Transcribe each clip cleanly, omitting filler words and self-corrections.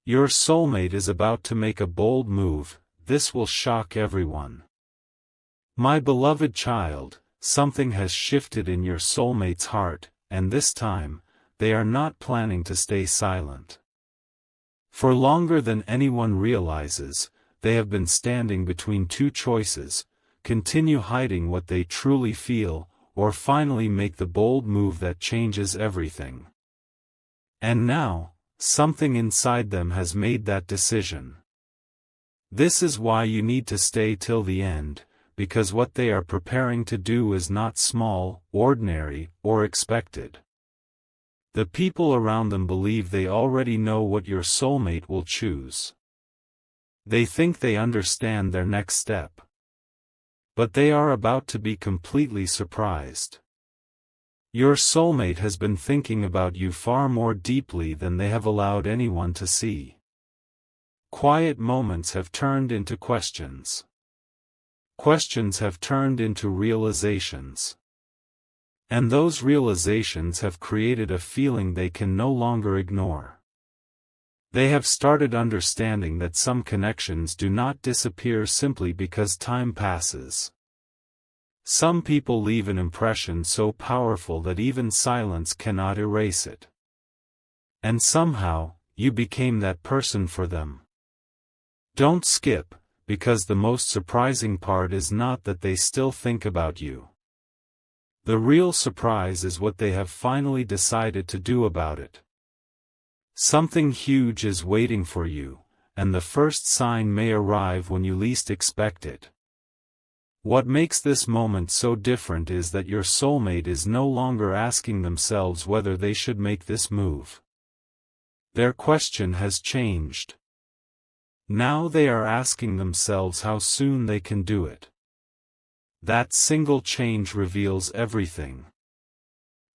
Your soulmate is about to make a bold move. This will shock everyone. My beloved child, something has shifted in your soulmate's heart, and this time, they are not planning to stay silent. For longer than anyone realizes, they have been standing between two choices: continue hiding what they truly feel, or finally make the bold move that changes everything. And now, something inside them has made that decision. This is why you need to stay till the end, because what they are preparing to do is not small, ordinary, or expected. The people around them believe they already know what your soulmate will choose. They think they understand their next step. But they are about to be completely surprised. Your soulmate has been thinking about you far more deeply than they have allowed anyone to see. Quiet moments have turned into questions. Questions have turned into realizations. And those realizations have created a feeling they can no longer ignore. They have started understanding that some connections do not disappear simply because time passes. Some people leave an impression so powerful that even silence cannot erase it. And somehow, you became that person for them. Don't skip, because the most surprising part is not that they still think about you. The real surprise is what they have finally decided to do about it. Something huge is waiting for you, and the first sign may arrive when you least expect it. What makes this moment so different is that your soulmate is no longer asking themselves whether they should make this move. Their question has changed. Now they are asking themselves how soon they can do it. That single change reveals everything.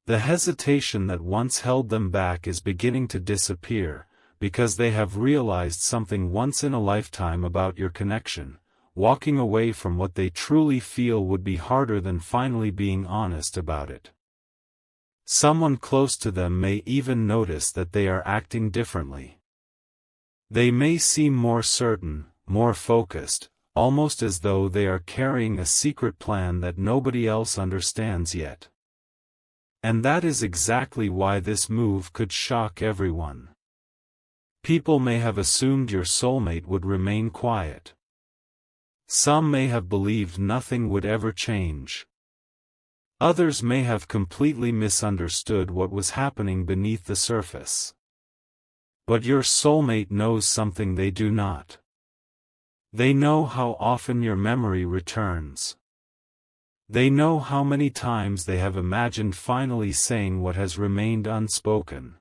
The hesitation that once held them back is beginning to disappear, because they have realized something once in a lifetime about your connection. Walking away from what they truly feel would be harder than finally being honest about it. Someone close to them may even notice that they are acting differently. They may seem more certain, more focused, almost as though they are carrying a secret plan that nobody else understands yet. And that is exactly why this move could shock everyone. People may have assumed your soulmate would remain quiet. Some may have believed nothing would ever change. Others may have completely misunderstood what was happening beneath the surface. But your soulmate knows something they do not. They know how often your memory returns. They know how many times they have imagined finally saying what has remained unspoken.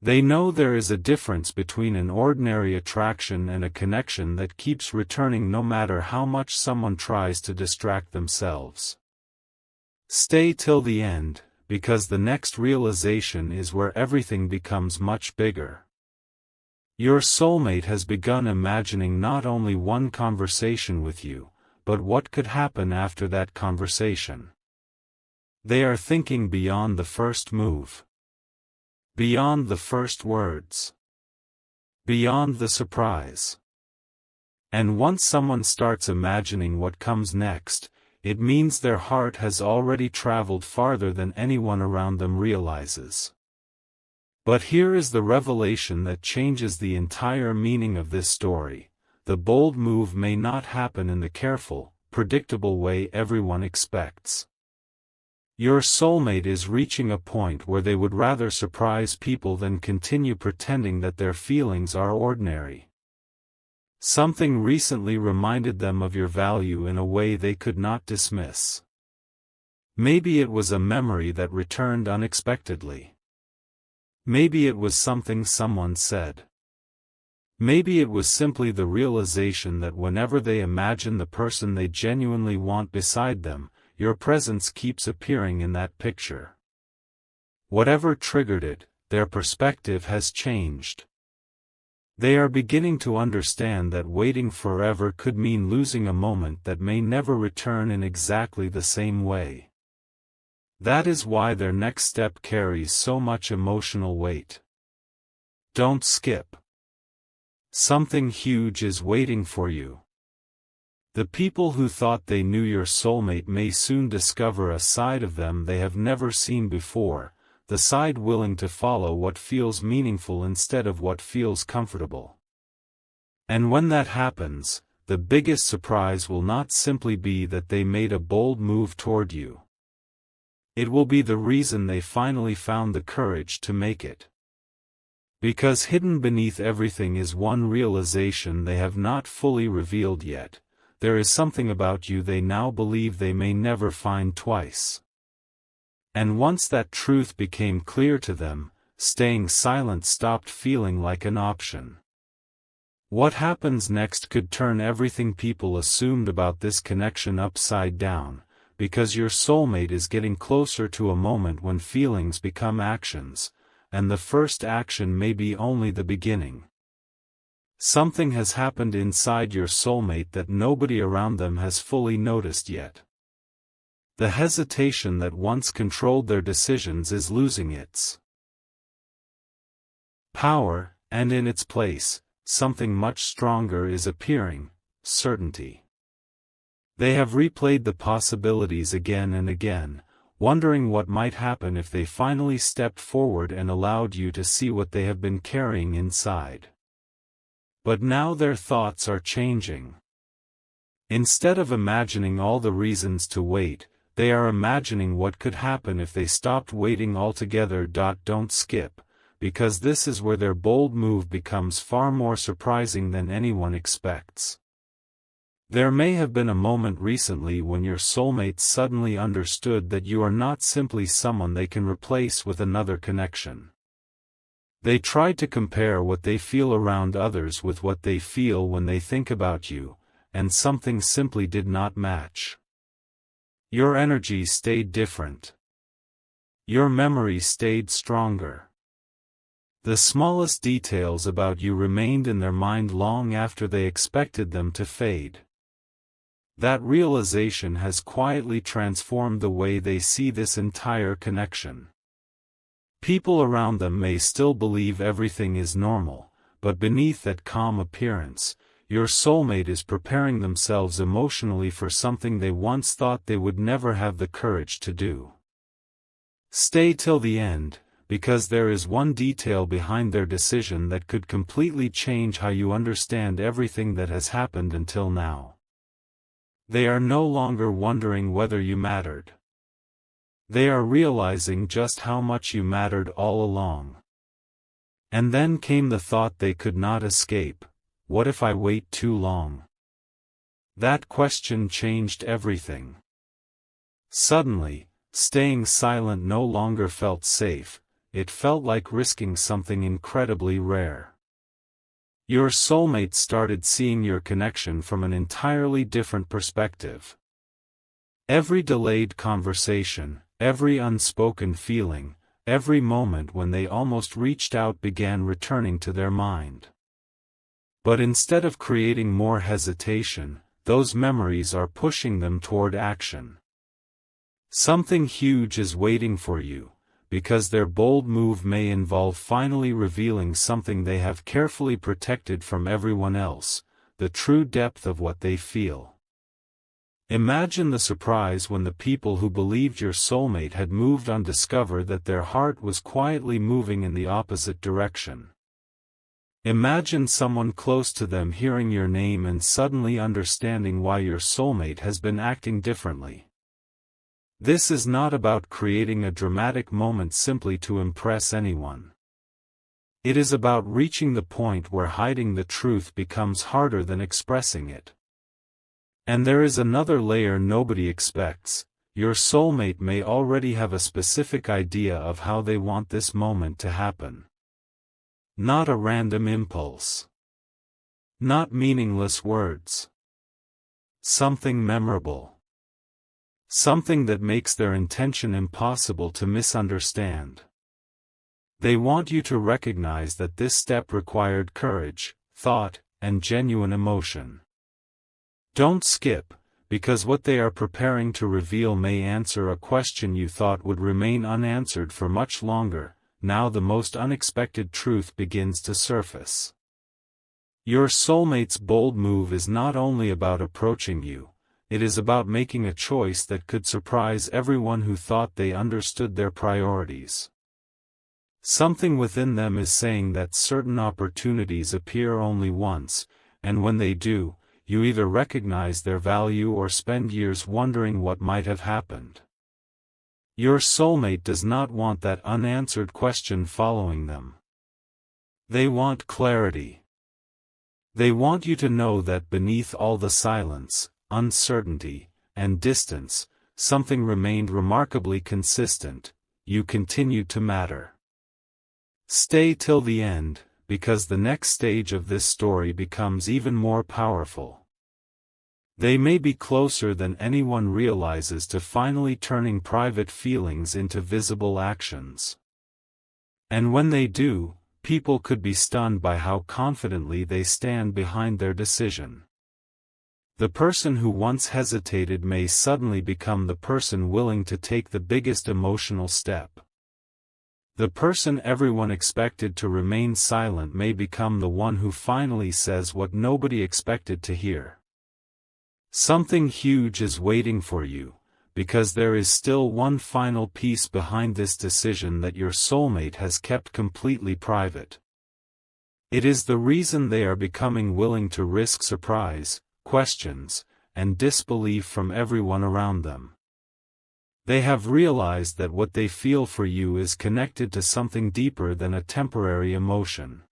They know there is a difference between an ordinary attraction and a connection that keeps returning no matter how much someone tries to distract themselves. Stay till the end, because the next realization is where everything becomes much bigger. Your soulmate has begun imagining not only one conversation with you, but what could happen after that conversation. They are thinking beyond the first move. Beyond the first words. Beyond the surprise. And once someone starts imagining what comes next, it means their heart has already traveled farther than anyone around them realizes. But here is the revelation that changes the entire meaning of this story: the bold move may not happen in the careful, predictable way everyone expects. Your soulmate is reaching a point where they would rather surprise people than continue pretending that their feelings are ordinary. Something recently reminded them of your value in a way they could not dismiss. Maybe it was a memory that returned unexpectedly. Maybe it was something someone said. Maybe it was simply the realization that whenever they imagine the person they genuinely want beside them, your presence keeps appearing in that picture. Whatever triggered it, their perspective has changed. They are beginning to understand that waiting forever could mean losing a moment that may never return in exactly the same way. That is why their next step carries so much emotional weight. Don't skip. Something huge is waiting for you. The people who thought they knew your soulmate may soon discover a side of them they have never seen before, the side willing to follow what feels meaningful instead of what feels comfortable. And when that happens, the biggest surprise will not simply be that they made a bold move toward you. It will be the reason they finally found the courage to make it. Because hidden beneath everything is one realization they have not fully revealed yet: there is something about you they now believe they may never find twice. And once that truth became clear to them, staying silent stopped feeling like an option. What happens next could turn everything people assumed about this connection upside down, because your soulmate is getting closer to a moment when feelings become actions, and the first action may be only the beginning. Something has happened inside your soulmate that nobody around them has fully noticed yet. The hesitation that once controlled their decisions is losing its power, and in its place, something much stronger is appearing: certainty. They have replayed the possibilities again and again, wondering what might happen if they finally stepped forward and allowed you to see what they have been carrying inside. But now their thoughts are changing. Instead of imagining all the reasons to wait, they are imagining what could happen if they stopped waiting altogether. Don't skip, because this is where their bold move becomes far more surprising than anyone expects. There may have been a moment recently when your soulmate suddenly understood that you are not simply someone they can replace with another connection. They tried to compare what they feel around others with what they feel when they think about you, and something simply did not match. Your energy stayed different. Your memory stayed stronger. The smallest details about you remained in their mind long after they expected them to fade. That realization has quietly transformed the way they see this entire connection. People around them may still believe everything is normal, but beneath that calm appearance, your soulmate is preparing themselves emotionally for something they once thought they would never have the courage to do. Stay till the end, because there is one detail behind their decision that could completely change how you understand everything that has happened until now. They are no longer wondering whether you mattered. They are realizing just how much you mattered all along. And then came the thought they could not escape: what if I wait too long? That question changed everything. Suddenly, staying silent no longer felt safe, it felt like risking something incredibly rare. Your soulmate started seeing your connection from an entirely different perspective. Every delayed conversation, every unspoken feeling, every moment when they almost reached out began returning to their mind. But instead of creating more hesitation, those memories are pushing them toward action. Something huge is waiting for you, because their bold move may involve finally revealing something they have carefully protected from everyone else: the true depth of what they feel. Imagine the surprise when the people who believed your soulmate had moved on discover that their heart was quietly moving in the opposite direction. Imagine someone close to them hearing your name and suddenly understanding why your soulmate has been acting differently. This is not about creating a dramatic moment simply to impress anyone. It is about reaching the point where hiding the truth becomes harder than expressing it. And there is another layer nobody expects: your soulmate may already have a specific idea of how they want this moment to happen. Not a random impulse. Not meaningless words. Something memorable. Something that makes their intention impossible to misunderstand. They want you to recognize that this step required courage, thought, and genuine emotion. Don't skip, because what they are preparing to reveal may answer a question you thought would remain unanswered for much longer. Now the most unexpected truth begins to surface. Your soulmate's bold move is not only about approaching you, it is about making a choice that could surprise everyone who thought they understood their priorities. Something within them is saying that certain opportunities appear only once, and when they do, you either recognize their value or spend years wondering what might have happened. Your soulmate does not want that unanswered question following them. They want clarity. They want you to know that beneath all the silence, uncertainty, and distance, something remained remarkably consistent: you continued to matter. Stay till the end, because the next stage of this story becomes even more powerful. They may be closer than anyone realizes to finally turning private feelings into visible actions. And when they do, people could be stunned by how confidently they stand behind their decision. The person who once hesitated may suddenly become the person willing to take the biggest emotional step. The person everyone expected to remain silent may become the one who finally says what nobody expected to hear. Something huge is waiting for you, because there is still one final piece behind this decision that your soulmate has kept completely private. It is the reason they are becoming willing to risk surprise, questions, and disbelief from everyone around them. They have realized that what they feel for you is connected to something deeper than a temporary emotion.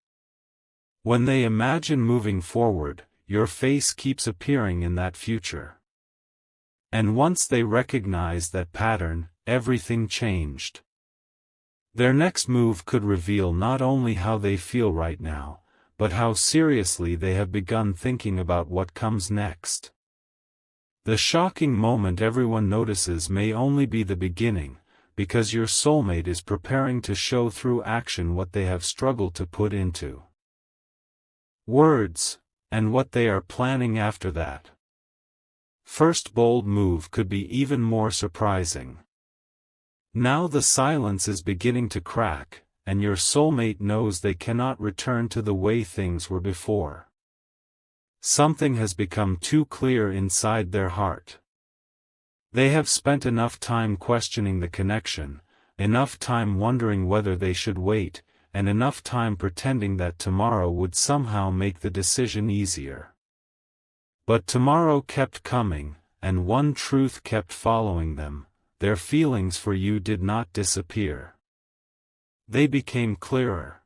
When they imagine moving forward, your face keeps appearing in that future. And once they recognize that pattern, everything changed. Their next move could reveal not only how they feel right now, but how seriously they have begun thinking about what comes next. The shocking moment everyone notices may only be the beginning, because your soulmate is preparing to show through action what they have struggled to put into words, and what they are planning after that. First bold move could be even more surprising. Now the silence is beginning to crack, and your soulmate knows they cannot return to the way things were before. Something has become too clear inside their heart. They have spent enough time questioning the connection, enough time wondering whether they should wait, and enough time pretending that tomorrow would somehow make the decision easier. But tomorrow kept coming, and one truth kept following them: their feelings for you did not disappear. They became clearer.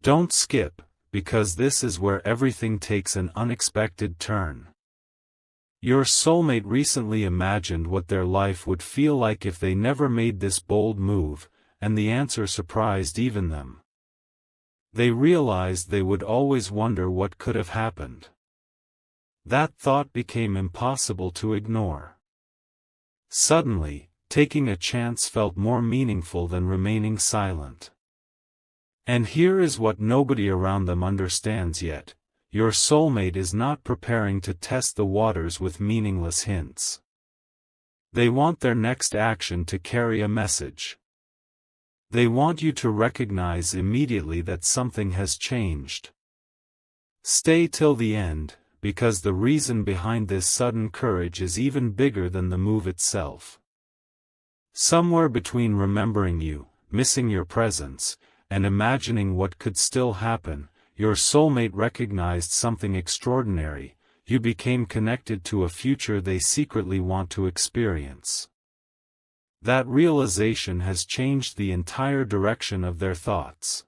Don't skip, because this is where everything takes an unexpected turn. Your soulmate recently imagined what their life would feel like if they never made this bold move, and the answer surprised even them. They realized they would always wonder what could have happened. That thought became impossible to ignore. Suddenly, taking a chance felt more meaningful than remaining silent. And here is what nobody around them understands yet: your soulmate is not preparing to test the waters with meaningless hints. They want their next action to carry a message. They want you to recognize immediately that something has changed. Stay till the end, because the reason behind this sudden courage is even bigger than the move itself. Somewhere between remembering you, missing your presence, and imagining what could still happen, your soulmate recognized something extraordinary: you became connected to a future they secretly want to experience. That realization has changed the entire direction of their thoughts.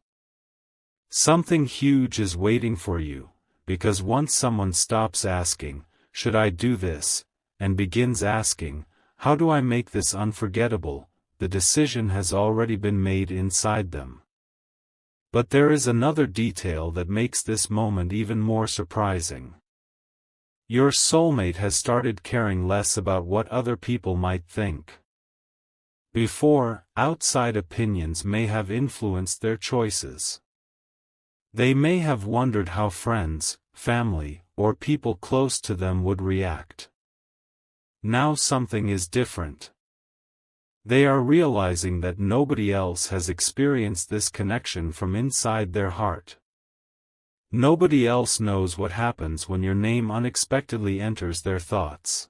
Something huge is waiting for you, because once someone stops asking, "Should I do this?" and begins asking, "How do I make this unforgettable?" the decision has already been made inside them. But there is another detail that makes this moment even more surprising. Your soulmate has started caring less about what other people might think. Before, outside opinions may have influenced their choices. They may have wondered how friends, family, or people close to them would react. Now something is different. They are realizing that nobody else has experienced this connection from inside their heart. Nobody else knows what happens when your name unexpectedly enters their thoughts.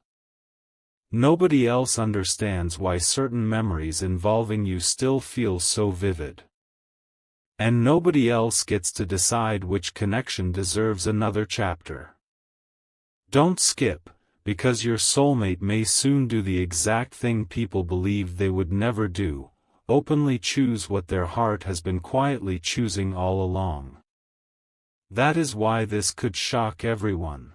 Nobody else understands why certain memories involving you still feel so vivid. And nobody else gets to decide which connection deserves another chapter. Don't skip, because your soulmate may soon do the exact thing people believed they would never do, openly choose what their heart has been quietly choosing all along. That is why this could shock everyone.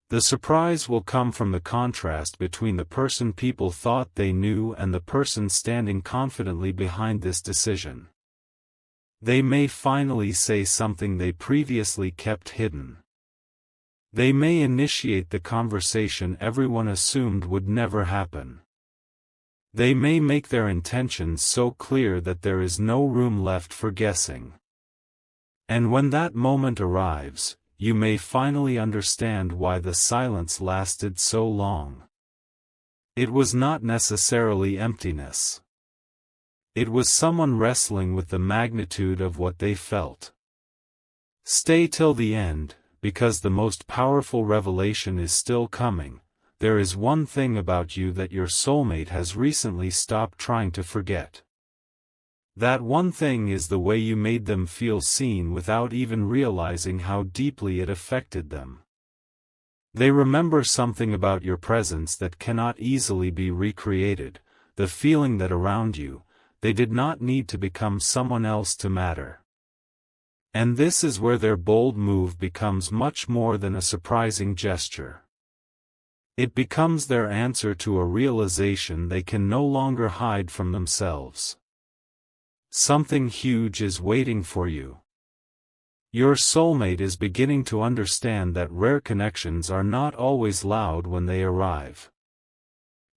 The surprise will come from the contrast between the person people thought they knew and the person standing confidently behind this decision. They may finally say something they previously kept hidden. They may initiate the conversation everyone assumed would never happen. They may make their intentions so clear that there is no room left for guessing. And when that moment arrives, you may finally understand why the silence lasted so long. It was not necessarily emptiness. It was someone wrestling with the magnitude of what they felt. Stay till the end, because the most powerful revelation is still coming. There is one thing about you that your soulmate has recently stopped trying to forget. That one thing is the way you made them feel seen without even realizing how deeply it affected them. They remember something about your presence that cannot easily be recreated, the feeling that around you, they did not need to become someone else to matter. And this is where their bold move becomes much more than a surprising gesture. It becomes their answer to a realization they can no longer hide from themselves. Something huge is waiting for you. Your soulmate is beginning to understand that rare connections are not always loud when they arrive.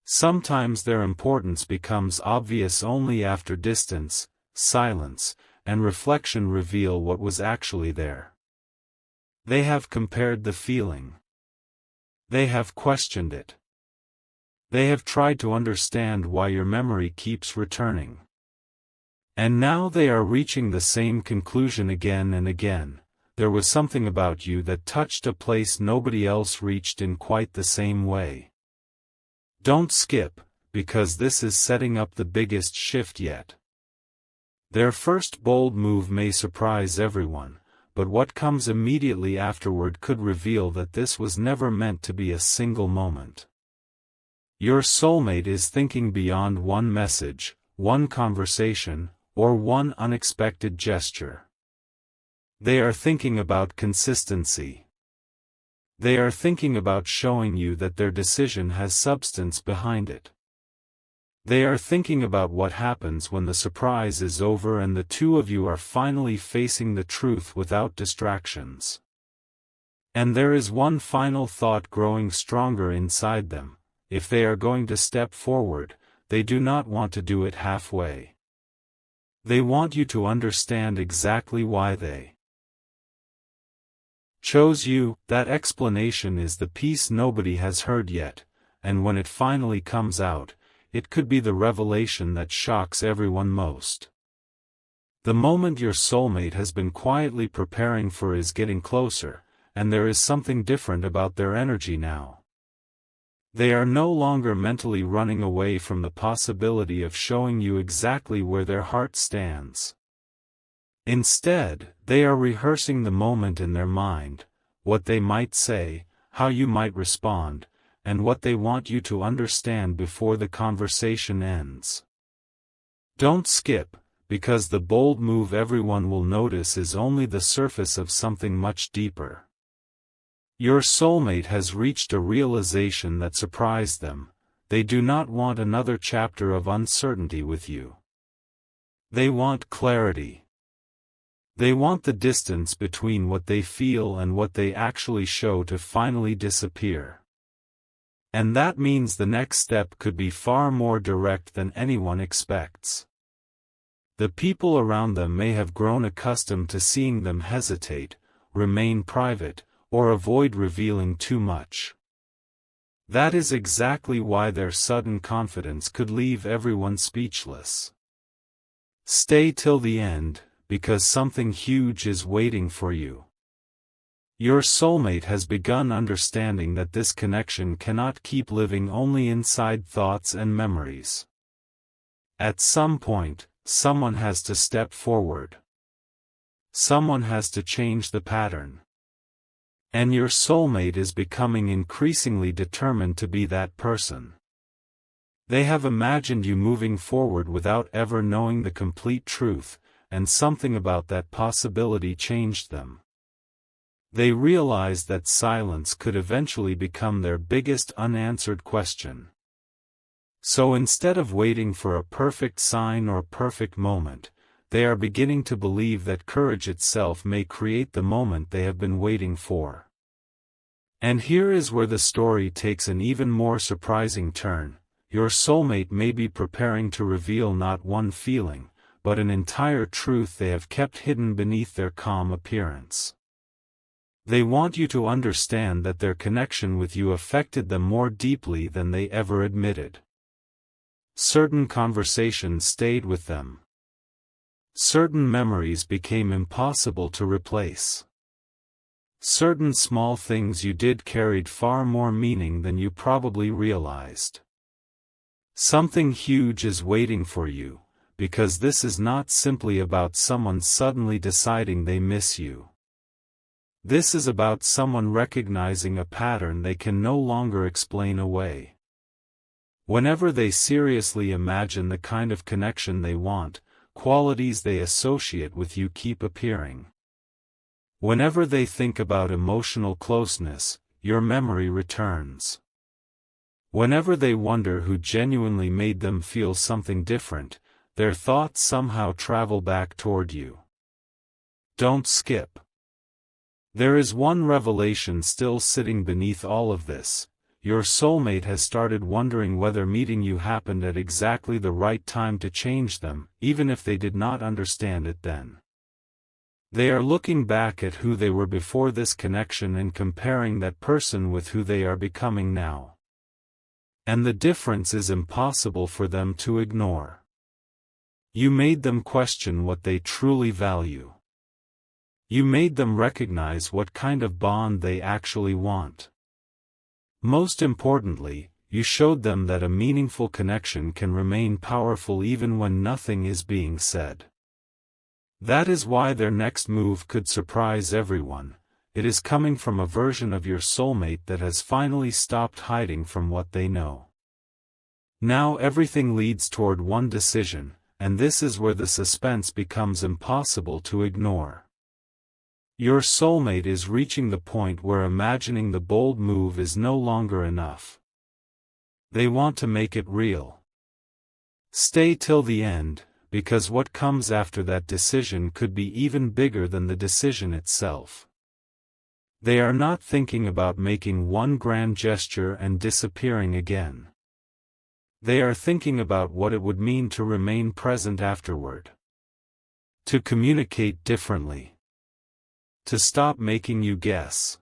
Sometimes their importance becomes obvious only after distance, silence, and reflection reveal what was actually there. They have compared the feeling. They have questioned it. They have tried to understand why your memory keeps returning. And now they are reaching the same conclusion again and again. There was something about you that touched a place nobody else reached in quite the same way. Don't skip, because this is setting up the biggest shift yet. Their first bold move may surprise everyone, but what comes immediately afterward could reveal that this was never meant to be a single moment. Your soulmate is thinking beyond one message, one conversation, or one unexpected gesture. They are thinking about consistency. They are thinking about showing you that their decision has substance behind it. They are thinking about what happens when the surprise is over and the two of you are finally facing the truth without distractions. And there is one final thought growing stronger inside them: if they are going to step forward, they do not want to do it halfway. They want you to understand exactly why they chose you. That explanation is the piece nobody has heard yet, and when it finally comes out, it could be the revelation that shocks everyone most. The moment your soulmate has been quietly preparing for is getting closer, and there is something different about their energy now. They are no longer mentally running away from the possibility of showing you exactly where their heart stands. Instead, they are rehearsing the moment in their mind, what they might say, how you might respond, and what they want you to understand before the conversation ends. Don't skip, because the bold move everyone will notice is only the surface of something much deeper. Your soulmate has reached a realization that surprised them. They do not want another chapter of uncertainty with you. They want clarity. They want the distance between what they feel and what they actually show to finally disappear. And that means the next step could be far more direct than anyone expects. The people around them may have grown accustomed to seeing them hesitate, remain private, or avoid revealing too much. That is exactly why their sudden confidence could leave everyone speechless. Stay till the end, because something huge is waiting for you. Your soulmate has begun understanding that this connection cannot keep living only inside thoughts and memories. At some point, someone has to step forward. Someone has to change the pattern. And your soulmate is becoming increasingly determined to be that person. They have imagined you moving forward without ever knowing the complete truth, and something about that possibility changed them. They realized that silence could eventually become their biggest unanswered question. So instead of waiting for a perfect sign or perfect moment, they are beginning to believe that courage itself may create the moment they have been waiting for. And here is where the story takes an even more surprising turn. Your soulmate may be preparing to reveal not one feeling, but an entire truth they have kept hidden beneath their calm appearance. They want you to understand that their connection with you affected them more deeply than they ever admitted. Certain conversations stayed with them. Certain memories became impossible to replace. Certain small things you did carried far more meaning than you probably realized. Something huge is waiting for you, because this is not simply about someone suddenly deciding they miss you. This is about someone recognizing a pattern they can no longer explain away. Whenever they seriously imagine the kind of connection they want, qualities they associate with you keep appearing. Whenever they think about emotional closeness, your memory returns. Whenever they wonder who genuinely made them feel something different, their thoughts somehow travel back toward you. Don't skip. There is one revelation still sitting beneath all of this. Your soulmate has started wondering whether meeting you happened at exactly the right time to change them, even if they did not understand it then. They are looking back at who they were before this connection and comparing that person with who they are becoming now. And the difference is impossible for them to ignore. You made them question what they truly value. You made them recognize what kind of bond they actually want. Most importantly, you showed them that a meaningful connection can remain powerful even when nothing is being said. That is why their next move could surprise everyone. It is coming from a version of your soulmate that has finally stopped hiding from what they know. Now everything leads toward one decision, and this is where the suspense becomes impossible to ignore. Your soulmate is reaching the point where imagining the bold move is no longer enough. They want to make it real. Stay till the end, because what comes after that decision could be even bigger than the decision itself. They are not thinking about making one grand gesture and disappearing again. They are thinking about what it would mean to remain present afterward. To communicate differently. To stop making you guess.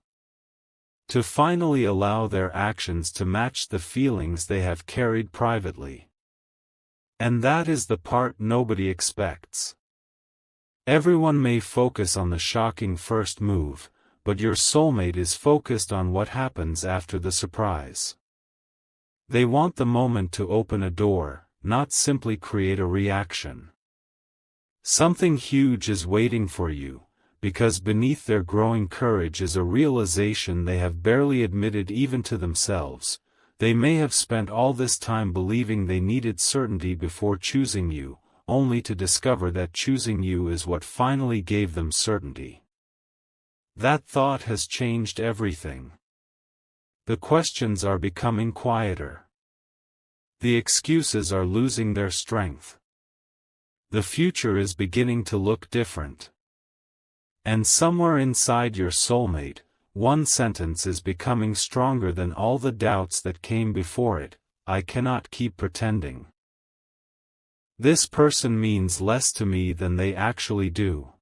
To finally allow their actions to match the feelings they have carried privately. And that is the part nobody expects. Everyone may focus on the shocking first move, but your soulmate is focused on what happens after the surprise. They want the moment to open a door, not simply create a reaction. Something huge is waiting for you, because beneath their growing courage is a realization they have barely admitted even to themselves. They may have spent all this time believing they needed certainty before choosing you, only to discover that choosing you is what finally gave them certainty. That thought has changed everything. The questions are becoming quieter. The excuses are losing their strength. The future is beginning to look different. And somewhere inside your soulmate, one sentence is becoming stronger than all the doubts that came before it: I cannot keep pretending. This person means less to me than they actually do.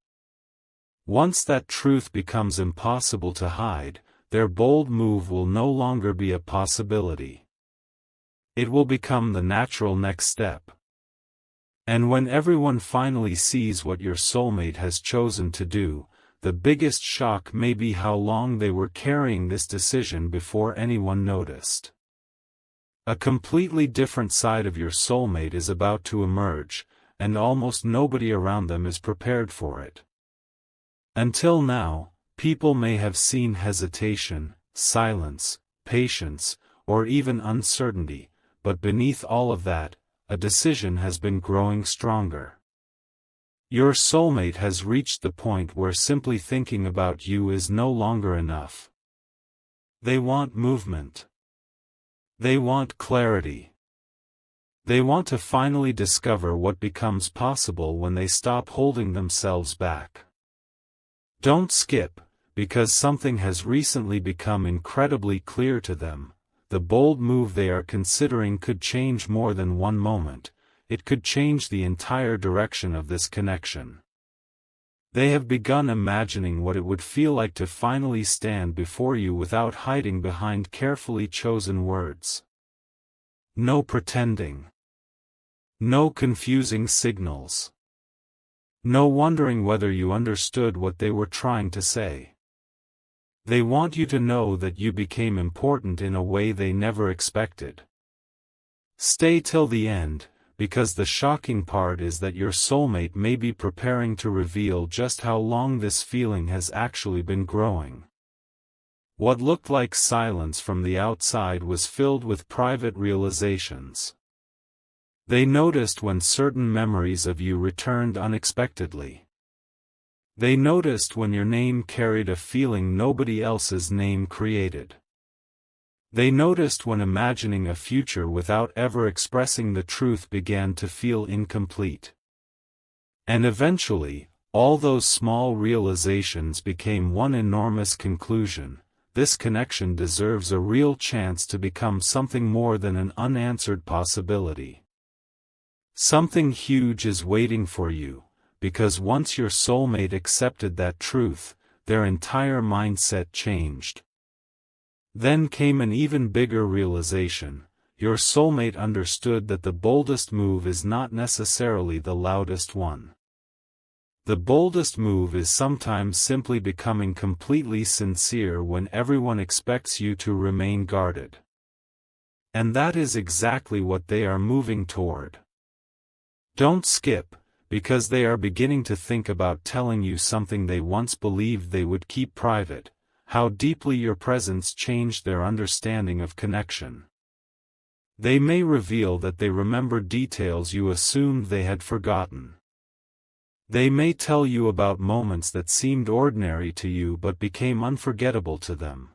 Once that truth becomes impossible to hide, their bold move will no longer be a possibility. It will become the natural next step. And when everyone finally sees what your soulmate has chosen to do, the biggest shock may be how long they were carrying this decision before anyone noticed. A completely different side of your soulmate is about to emerge, and almost nobody around them is prepared for it. Until now, people may have seen hesitation, silence, patience, or even uncertainty, but beneath all of that, a decision has been growing stronger. Your soulmate has reached the point where simply thinking about you is no longer enough. They want movement. They want clarity. They want to finally discover what becomes possible when they stop holding themselves back. Don't skip, because something has recently become incredibly clear to them. The bold move they are considering could change more than one moment. It could change the entire direction of this connection. They have begun imagining what it would feel like to finally stand before you without hiding behind carefully chosen words. No pretending. No confusing signals. No wondering whether you understood what they were trying to say. They want you to know that you became important in a way they never expected. Stay till the end, because the shocking part is that your soulmate may be preparing to reveal just how long this feeling has actually been growing. What looked like silence from the outside was filled with private realizations. They noticed when certain memories of you returned unexpectedly. They noticed when your name carried a feeling nobody else's name created. They noticed when imagining a future without ever expressing the truth began to feel incomplete. And eventually, all those small realizations became one enormous conclusion: this connection deserves a real chance to become something more than an unanswered possibility. Something huge is waiting for you, because once your soulmate accepted that truth, their entire mindset changed. Then came an even bigger realization: your soulmate understood that the boldest move is not necessarily the loudest one. The boldest move is sometimes simply becoming completely sincere when everyone expects you to remain guarded. And that is exactly what they are moving toward. Don't skip, because they are beginning to think about telling you something they once believed they would keep private: how deeply your presence changed their understanding of connection. They may reveal that they remember details you assumed they had forgotten. They may tell you about moments that seemed ordinary to you but became unforgettable to them.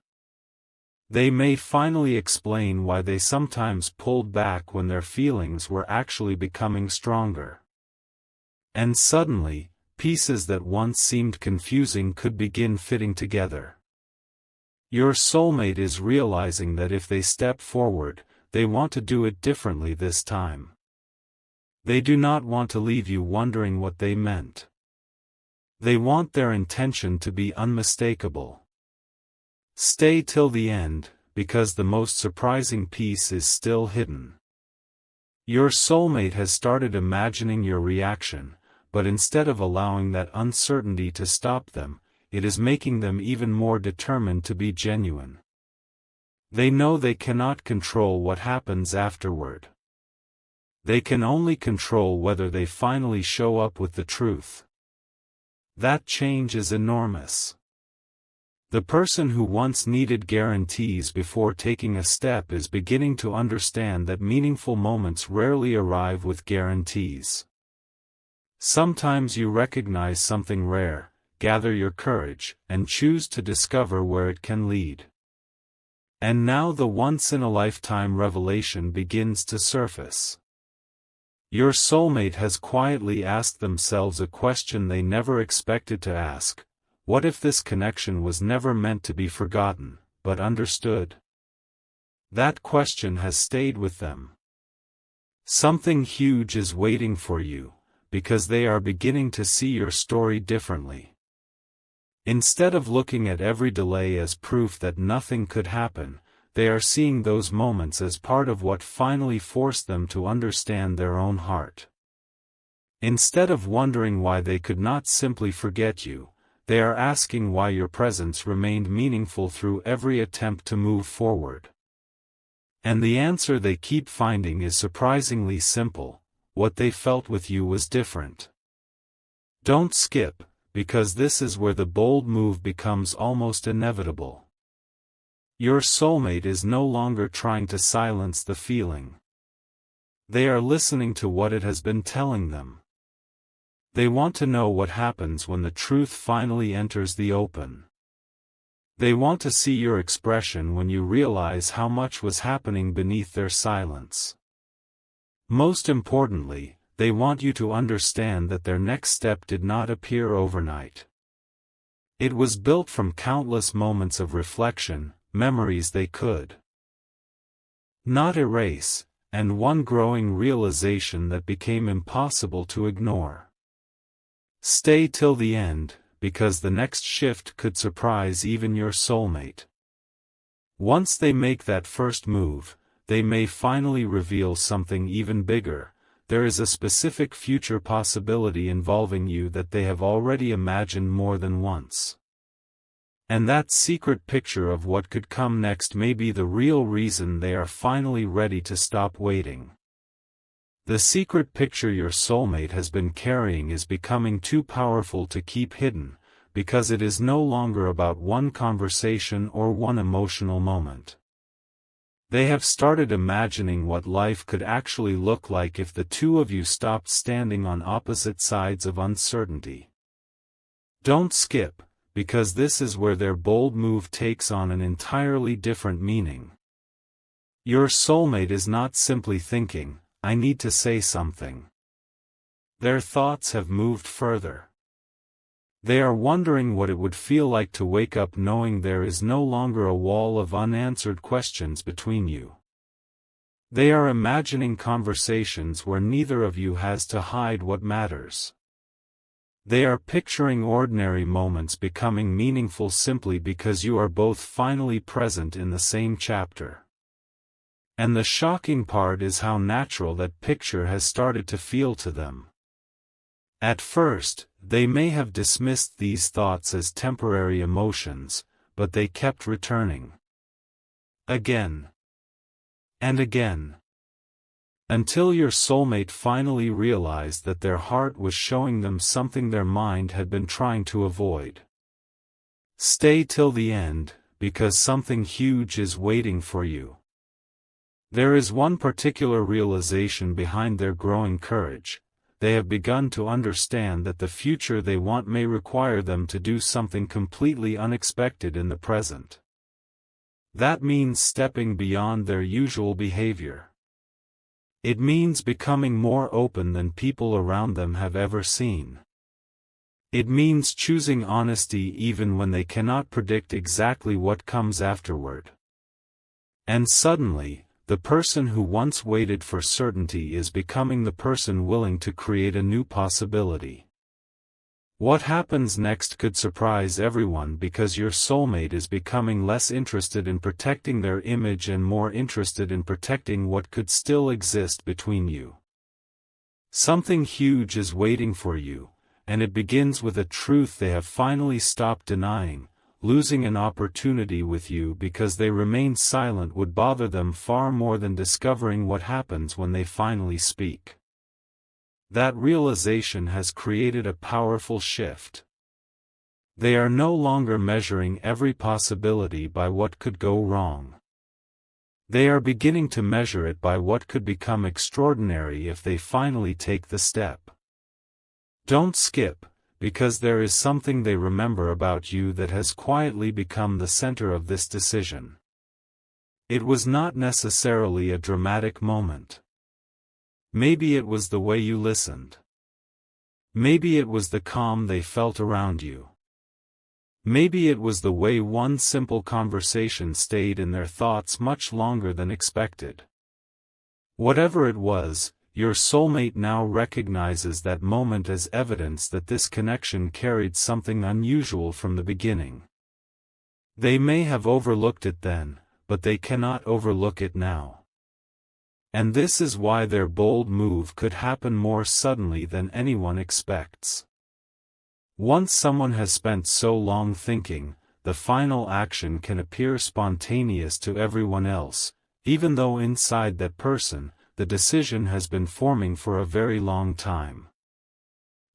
They may finally explain why they sometimes pulled back when their feelings were actually becoming stronger. And suddenly, pieces that once seemed confusing could begin fitting together. Your soulmate is realizing that if they step forward, they want to do it differently this time. They do not want to leave you wondering what they meant. They want their intention to be unmistakable. Stay till the end, because the most surprising piece is still hidden. Your soulmate has started imagining your reaction, but instead of allowing that uncertainty to stop them, it is making them even more determined to be genuine. They know they cannot control what happens afterward. They can only control whether they finally show up with the truth. That change is enormous. The person who once needed guarantees before taking a step is beginning to understand that meaningful moments rarely arrive with guarantees. Sometimes you recognize something rare, gather your courage, and choose to discover where it can lead. And now the once-in-a-lifetime revelation begins to surface. Your soulmate has quietly asked themselves a question they never expected to ask: what if this connection was never meant to be forgotten, but understood? That question has stayed with them. Something huge is waiting for you, because they are beginning to see your story differently. Instead of looking at every delay as proof that nothing could happen, they are seeing those moments as part of what finally forced them to understand their own heart. Instead of wondering why they could not simply forget you, they are asking why your presence remained meaningful through every attempt to move forward. And the answer they keep finding is surprisingly simple: what they felt with you was different. Don't skip, because this is where the bold move becomes almost inevitable. Your soulmate is no longer trying to silence the feeling. They are listening to what it has been telling them. They want to know what happens when the truth finally enters the open. They want to see your expression when you realize how much was happening beneath their silence. Most importantly, they want you to understand that their next step did not appear overnight. It was built from countless moments of reflection, memories they could not erase, and one growing realization that became impossible to ignore. Stay till the end, because the next shift could surprise even your soulmate. Once they make that first move, they may finally reveal something even bigger. There is a specific future possibility involving you that they have already imagined more than once. And that secret picture of what could come next may be the real reason they are finally ready to stop waiting. The secret picture your soulmate has been carrying is becoming too powerful to keep hidden, because it is no longer about one conversation or one emotional moment. They have started imagining what life could actually look like if the two of you stopped standing on opposite sides of uncertainty. Don't skip, because this is where their bold move takes on an entirely different meaning. Your soulmate is not simply thinking, "I need to say something." Their thoughts have moved further. They are wondering what it would feel like to wake up knowing there is no longer a wall of unanswered questions between you. They are imagining conversations where neither of you has to hide what matters. They are picturing ordinary moments becoming meaningful simply because you are both finally present in the same chapter. And the shocking part is how natural that picture has started to feel to them. At first, they may have dismissed these thoughts as temporary emotions, but they kept returning. Again. And again. Until your soulmate finally realized that their heart was showing them something their mind had been trying to avoid. Stay till the end, because something huge is waiting for you. There is one particular realization behind their growing courage. They have begun to understand that the future they want may require them to do something completely unexpected in the present. That means stepping beyond their usual behavior. It means becoming more open than people around them have ever seen. It means choosing honesty even when they cannot predict exactly what comes afterward. And suddenly, the person who once waited for certainty is becoming the person willing to create a new possibility. What happens next could surprise everyone because your soulmate is becoming less interested in protecting their image and more interested in protecting what could still exist between you. Something huge is waiting for you, and it begins with a truth they have finally stopped denying. Losing an opportunity with you because they remain silent would bother them far more than discovering what happens when they finally speak. That realization has created a powerful shift. They are no longer measuring every possibility by what could go wrong. They are beginning to measure it by what could become extraordinary if they finally take the step. Don't skip, because there is something they remember about you that has quietly become the center of this decision. It was not necessarily a dramatic moment. Maybe it was the way you listened. Maybe it was the calm they felt around you. Maybe it was the way one simple conversation stayed in their thoughts much longer than expected. Whatever it was, your soulmate now recognizes that moment as evidence that this connection carried something unusual from the beginning. They may have overlooked it then, but they cannot overlook it now. And this is why their bold move could happen more suddenly than anyone expects. Once someone has spent so long thinking, the final action can appear spontaneous to everyone else, even though inside that person, the decision has been forming for a very long time.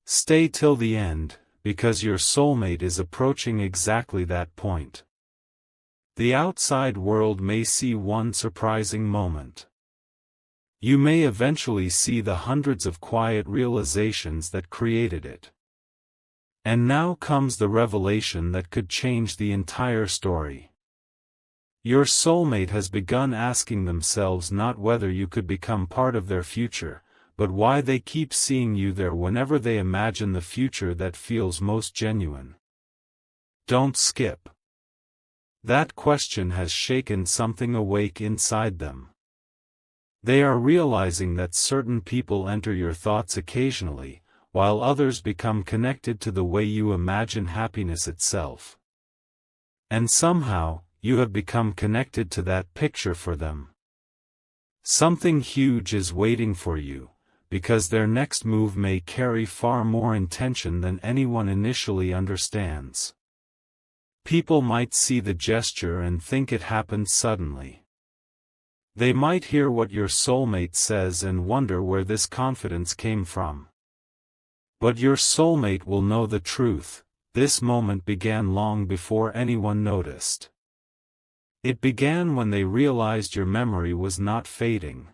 Stay till the end, because your soulmate is approaching exactly that point. The outside world may see one surprising moment. You may eventually see the hundreds of quiet realizations that created it. And now comes the revelation that could change the entire story. Your soulmate has begun asking themselves not whether you could become part of their future, but why they keep seeing you there whenever they imagine the future that feels most genuine. Don't skip. That question has shaken something awake inside them. They are realizing that certain people enter your thoughts occasionally, while others become connected to the way you imagine happiness itself. And somehow, you have become connected to that picture for them. Something huge is waiting for you, because their next move may carry far more intention than anyone initially understands. People might see the gesture and think it happened suddenly. They might hear what your soulmate says and wonder where this confidence came from. But your soulmate will know the truth. This moment began long before anyone noticed. It began when they realized your memory was not fading.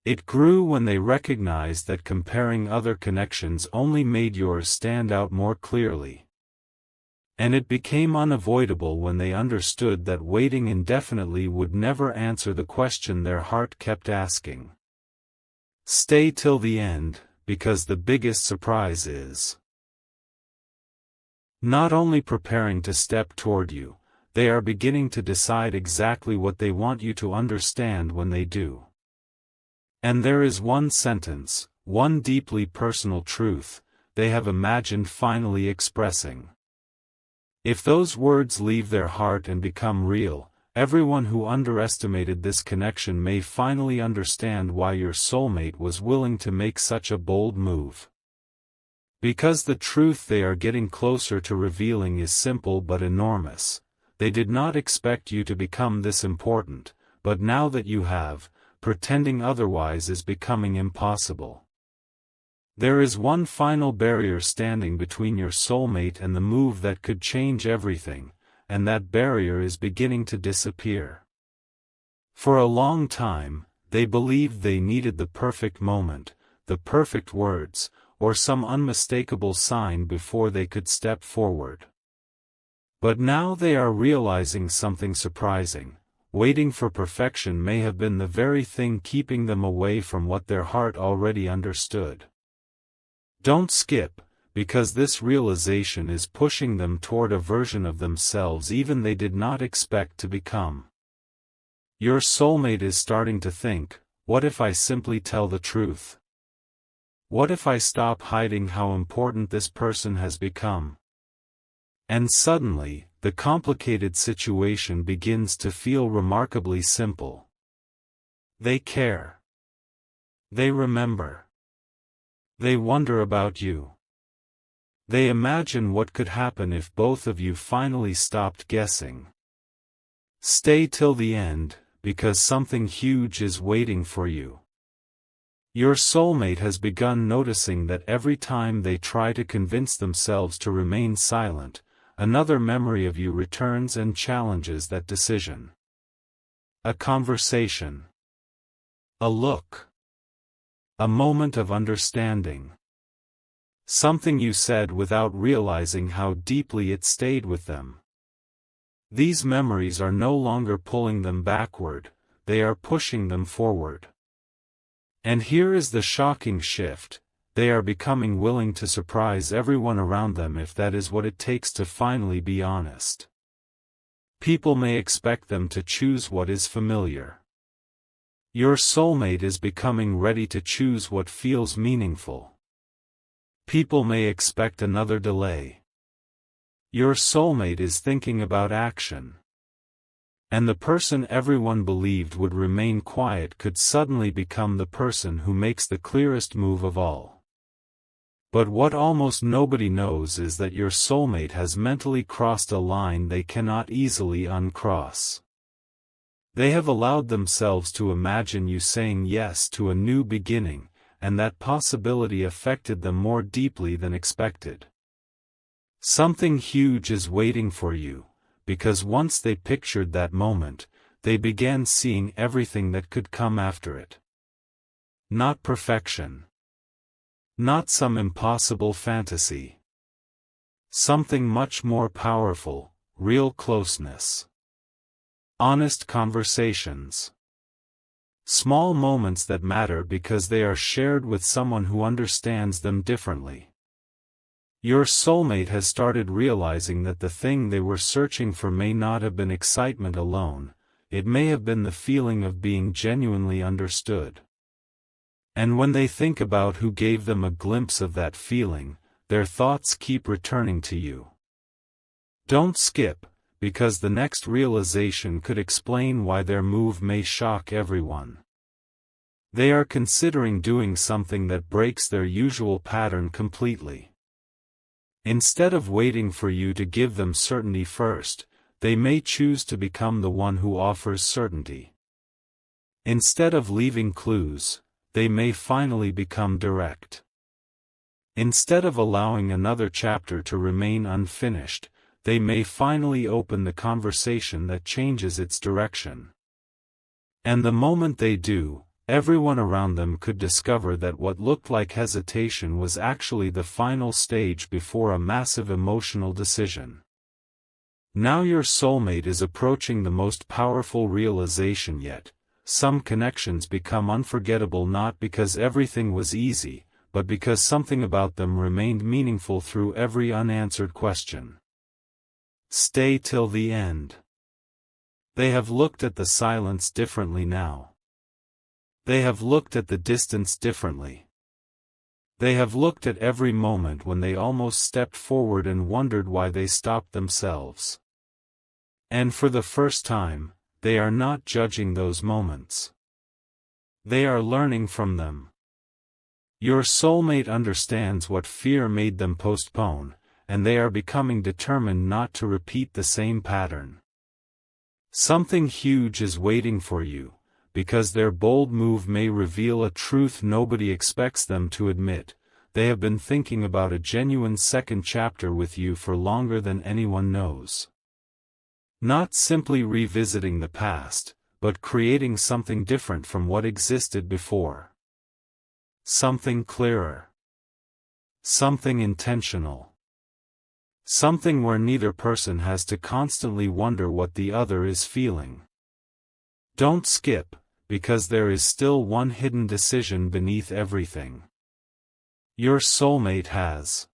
It grew when they recognized that comparing other connections only made yours stand out more clearly. And it became unavoidable when they understood that waiting indefinitely would never answer the question their heart kept asking. Stay till the end, because the biggest surprise is not only preparing to step toward you, they are beginning to decide exactly what they want you to understand when they do. And there is one sentence, one deeply personal truth, they have imagined finally expressing. If those words leave their heart and become real, everyone who underestimated this connection may finally understand why your soulmate was willing to make such a bold move. Because the truth they are getting closer to revealing is simple but enormous. They did not expect you to become this important, but now that you have, pretending otherwise is becoming impossible. There is one final barrier standing between your soulmate and the move that could change everything, and that barrier is beginning to disappear. For a long time, they believed they needed the perfect moment, the perfect words, or some unmistakable sign before they could step forward. But now they are realizing something surprising. Waiting for perfection may have been the very thing keeping them away from what their heart already understood. Don't skip, because this realization is pushing them toward a version of themselves even they did not expect to become. Your soulmate is starting to think, what if I simply tell the truth? What if I stop hiding how important this person has become? And suddenly, the complicated situation begins to feel remarkably simple. They care. They remember. They wonder about you. They imagine what could happen if both of you finally stopped guessing. Stay till the end, because something huge is waiting for you. Your soulmate has begun noticing that every time they try to convince themselves to remain silent, another memory of you returns and challenges that decision. A conversation. A look. A moment of understanding. Something you said without realizing how deeply it stayed with them. These memories are no longer pulling them backward, they are pushing them forward. And here is the shocking shift. They are becoming willing to surprise everyone around them if that is what it takes to finally be honest. People may expect them to choose what is familiar. Your soulmate is becoming ready to choose what feels meaningful. People may expect another delay. Your soulmate is thinking about action. And the person everyone believed would remain quiet could suddenly become the person who makes the clearest move of all. But what almost nobody knows is that your soulmate has mentally crossed a line they cannot easily uncross. They have allowed themselves to imagine you saying yes to a new beginning, and that possibility affected them more deeply than expected. Something huge is waiting for you, because once they pictured that moment, they began seeing everything that could come after it. Not perfection. Not some impossible fantasy. Something much more powerful, real closeness. Honest conversations. Small moments that matter because they are shared with someone who understands them differently. Your soulmate has started realizing that the thing they were searching for may not have been excitement alone, it may have been the feeling of being genuinely understood. And when they think about who gave them a glimpse of that feeling, their thoughts keep returning to you. Don't skip, because the next realization could explain why their move may shock everyone. They are considering doing something that breaks their usual pattern completely. Instead of waiting for you to give them certainty first, they may choose to become the one who offers certainty. Instead of leaving clues, they may finally become direct. Instead of allowing another chapter to remain unfinished, they may finally open the conversation that changes its direction. And the moment they do, everyone around them could discover that what looked like hesitation was actually the final stage before a massive emotional decision. Now your soulmate is approaching the most powerful realization yet. Some connections become unforgettable not because everything was easy, but because something about them remained meaningful through every unanswered question. Stay till the end. They have looked at the silence differently now. They have looked at the distance differently. They have looked at every moment when they almost stepped forward and wondered why they stopped themselves. And for the first time, they are not judging those moments. They are learning from them. Your soulmate understands what fear made them postpone, and they are becoming determined not to repeat the same pattern. Something huge is waiting for you, because their bold move may reveal a truth nobody expects them to admit. They have been thinking about a genuine second chapter with you for longer than anyone knows. Not simply revisiting the past, but creating something different from what existed before. Something clearer. Something intentional. Something where neither person has to constantly wonder what the other is feeling. Don't skip, because there is still one hidden decision beneath everything. Your soulmate has